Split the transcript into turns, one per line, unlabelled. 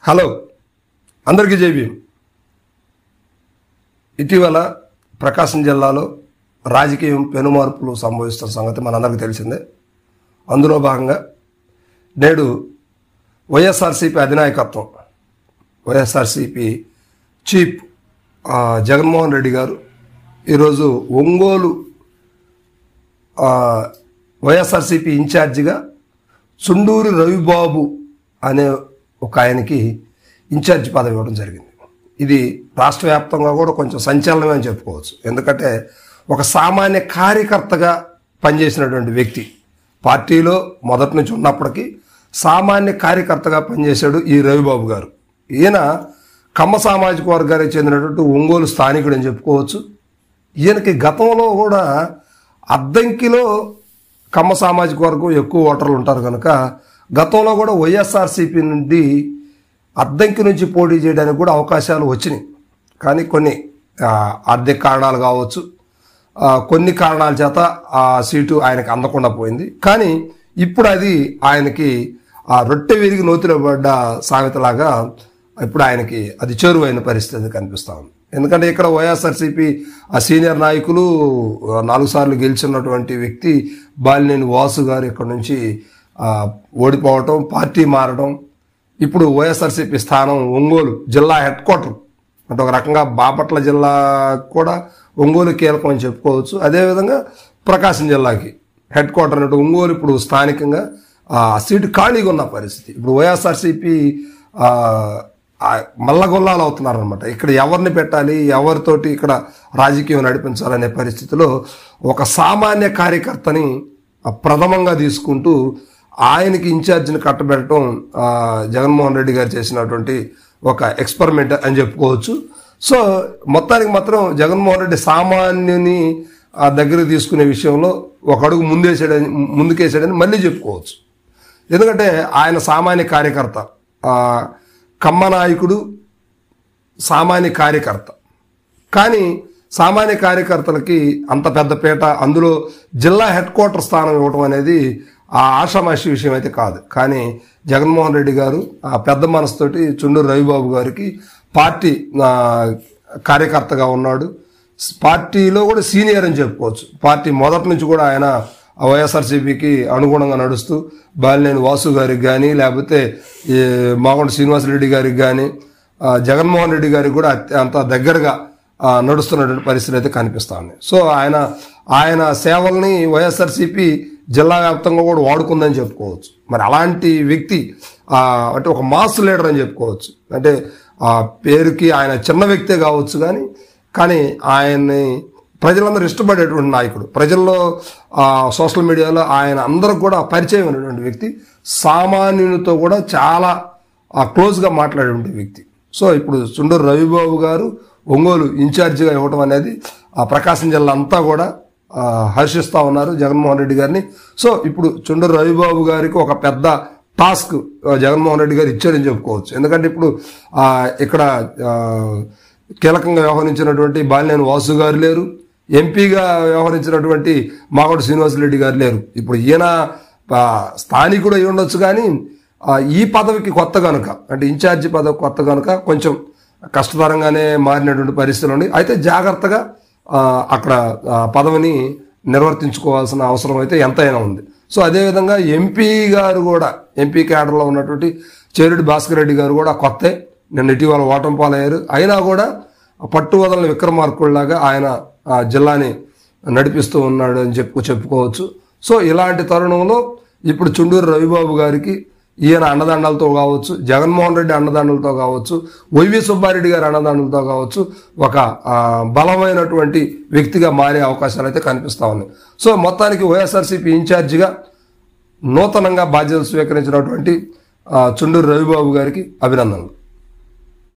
Hello, అందరికీ జై భీమ్. ఇటీవల ప్రకాశం జిల్లాలో రాజకీయం పెనుమార్పులు సంభవిస్తున్న సంగతి మనందరికీ తెలిసిందే. అందులో భాగంగా నేడు వైఎస్ఆర్సీపీ అధినాయకత్వం, వైఎస్ఆర్సీపీ చీఫ్ జగన్మోహన్ రెడ్డి గారు ఈరోజు ఒంగోలు వైఎస్ఆర్సీపీ ఇన్ఛార్జిగా చుండూరి రవిబాబు అనే ఒక ఆయనకి ఇన్ఛార్జి పదవి ఇవ్వడం జరిగింది. ఇది రాష్ట్ర వ్యాప్తంగా కూడా కొంచెం సంచలనమే అని చెప్పుకోవచ్చు. ఎందుకంటే ఒక సామాన్య కార్యకర్తగా పనిచేసినటువంటి వ్యక్తి, పార్టీలో మొదటి నుంచి ఉన్నప్పటికీ సామాన్య కార్యకర్తగా పనిచేశాడు ఈ రవిబాబు గారు. ఈయన కమ్మ సామాజిక వర్గానికి చెందినటువంటి ఒంగోలు స్థానికుడు అని చెప్పుకోవచ్చు. ఈయనకి గతంలో కూడా అద్దంకిలో కమ్మ సామాజిక వర్గం ఎక్కువ ఓటర్లు ఉంటారు కనుక గతంలో కూడా వైఎస్ఆర్సీపీ నుండి అద్దంకి నుంచి పోటీ చేయడానికి కూడా అవకాశాలు వచ్చినాయి. కానీ కొన్ని ఆర్థిక కారణాలు కావచ్చు, కొన్ని కారణాల చేత ఆ సీటు ఆయనకు అందకుండా పోయింది. కానీ ఇప్పుడు అది ఆయనకి రొట్టె విరిగి నోతిలో పడ్డ సామెతలాగా ఇప్పుడు ఆయనకి అది చేరువైన పరిస్థితి కనిపిస్తూ ఉంది. ఎందుకంటే ఇక్కడ వైఎస్ఆర్సీపీ సీనియర్ నాయకులు 4 సార్లు గెలిచినటువంటి వ్యక్తి బాలినేని వాసు గారు ఇక్కడ నుంచి ఓడిపోవటం, పార్టీ మారడం, ఇప్పుడు వైఎస్ఆర్సీపీ స్థానం ఒంగోలు జిల్లా హెడ్ క్వార్టర్ అంటే ఒక రకంగా బాపట్ల జిల్లా కూడా ఒంగోలు కీలకం అని చెప్పుకోవచ్చు. అదేవిధంగా ప్రకాశం జిల్లాకి హెడ్ క్వార్టర్ అంటే ఒంగోలు ఇప్పుడు స్థానికంగా సీటు ఖాళీగా ఉన్న పరిస్థితి. ఇప్పుడు వైఎస్ఆర్సీపీ మల్లగొల్లాలు అవుతున్నారు అనమాట. ఇక్కడ ఎవరిని పెట్టాలి, ఎవరితోటి ఇక్కడ రాజకీయం నడిపించాలనే పరిస్థితిలో ఒక సామాన్య కార్యకర్తని ప్రథమంగా తీసుకుంటూ ఆయనకి ఇన్ఛార్జిని కట్టబెట్టడం జగన్మోహన్ రెడ్డి గారు చేసినటువంటి ఒక ఎక్స్పెరిమెంట్ అని చెప్పుకోవచ్చు. సో మొత్తానికి మాత్రం జగన్మోహన్ రెడ్డి సామాన్యుని దగ్గరికి తీసుకునే విషయంలో ఒక అడుగు ముందుకేసాడని మళ్ళీ చెప్పుకోవచ్చు. ఎందుకంటే ఆయన సామాన్య కార్యకర్త, కమ్మ నాయకుడు, సామాన్య కార్యకర్త. కానీ సామాన్య కార్యకర్తలకి అంత పెద్ద పీట, అందులో జిల్లా హెడ్ క్వార్టర్ స్థానం ఇవ్వడం అనేది ఆషామాషి విషయం అయితే కాదు. కానీ జగన్మోహన్ రెడ్డి గారు ఆ పెద్ద మనసుతోటి చుండూరు రవిబాబు గారికి పార్టీ కార్యకర్తగా ఉన్నాడు, పార్టీలో కూడా సీనియర్ అని చెప్పుకోవచ్చు. పార్టీ మొదటి నుంచి కూడా ఆయన వైఎస్ఆర్సీపీకి అనుగుణంగా నడుస్తూ బాలినేని వాసు గారికి కానీ, లేకపోతే మాగొండ శ్రీనివాసరెడ్డి గారికి కానీ, జగన్మోహన్ రెడ్డి గారికి కూడా అంత దగ్గరగా నడుస్తున్నటువంటి పరిస్థితి అయితే కనిపిస్తూ ఉంది. సో ఆయన సేవల్ని వైఎస్ఆర్సీపీ జిల్లా వ్యాప్తంగా కూడా వాడుకుందని చెప్పుకోవచ్చు. మరి అలాంటి వ్యక్తి అంటే ఒక మాస్ లీడర్ అని చెప్పుకోవచ్చు. అంటే పేరుకి ఆయన చిన్న వ్యక్తే కావచ్చు, కానీ ఆయన్ని ప్రజలందరూ ఇష్టపడేటువంటి నాయకుడు. ప్రజల్లో సోషల్ మీడియాలో ఆయన అందరికి కూడా పరిచయం అయినటువంటి వ్యక్తి, సామాన్యునితో కూడా చాలా క్లోజ్గా మాట్లాడేటువంటి వ్యక్తి. సో ఇప్పుడు చుండూరు రవిబాబు గారు ఒంగోలు ఇన్ఛార్జిగా ఇవ్వడం అనేది ప్రకాశం జిల్లా అంతా కూడా హర్షిస్తూ ఉన్నారు జగన్మోహన్ రెడ్డి గారిని. సో ఇప్పుడు చుండూరు రవిబాబు గారికి ఒక పెద్ద టాస్క్ జగన్మోహన్ రెడ్డి గారు ఇచ్చారని చెప్పుకోవచ్చు. ఎందుకంటే ఇప్పుడు ఇక్కడ కీలకంగా వ్యవహరించినటువంటి బాలినేని వాసు గారు లేరు, ఎంపీగా వ్యవహరించినటువంటి మాగొండ శ్రీనివాసరెడ్డి గారు లేరు. ఇప్పుడు ఈయన స్థానికుడు అయి ఉండొచ్చు, కానీ ఈ పదవికి కొత్త కనుక, అంటే ఇన్ఛార్జి పదవి కొత్త కనుక కొంచెం కష్టతరంగానే మారినటువంటి పరిస్థితులు ఉన్నాయి. అయితే జాగ్రత్తగా అక్కడ పదవిని నిర్వర్తించుకోవాల్సిన అవసరం అయితే ఎంతైనా ఉంది. సో అదేవిధంగా ఎంపీ గారు కూడా, ఎంపీ క్యాడర్లో ఉన్నటువంటి చేరెడ్డి భాస్కర్ రెడ్డి గారు కూడా కొత్తే, నిన్న ఇటీవల ఓటమి పాలయ్యారు. అయినా కూడా పట్టు వదలని విక్రమార్కుల్లాగా ఆయన జిల్లాని నడిపిస్తూ ఉన్నాడు అని చెప్పుకోవచ్చు. సో ఇలాంటి తరుణంలో ఇప్పుడు చుండూరు రవిబాబు గారికి ఈయన అండదండలతో కావచ్చు, జగన్మోహన్ రెడ్డి అండదండలతో కావచ్చు, వైవి సుబ్బారెడ్డి గారి అండదండలతో కావచ్చు, ఒక బలమైనటువంటి వ్యక్తిగా మారే అవకాశాలు అయితే కనిపిస్తూ ఉన్నాయి. సో మొత్తానికి వైఎస్ఆర్సీపీ ఇన్ఛార్జిగా నూతనంగా బాధ్యతలు స్వీకరించినటువంటి చుండూరు రవిబాబు గారికి అభినందనలు.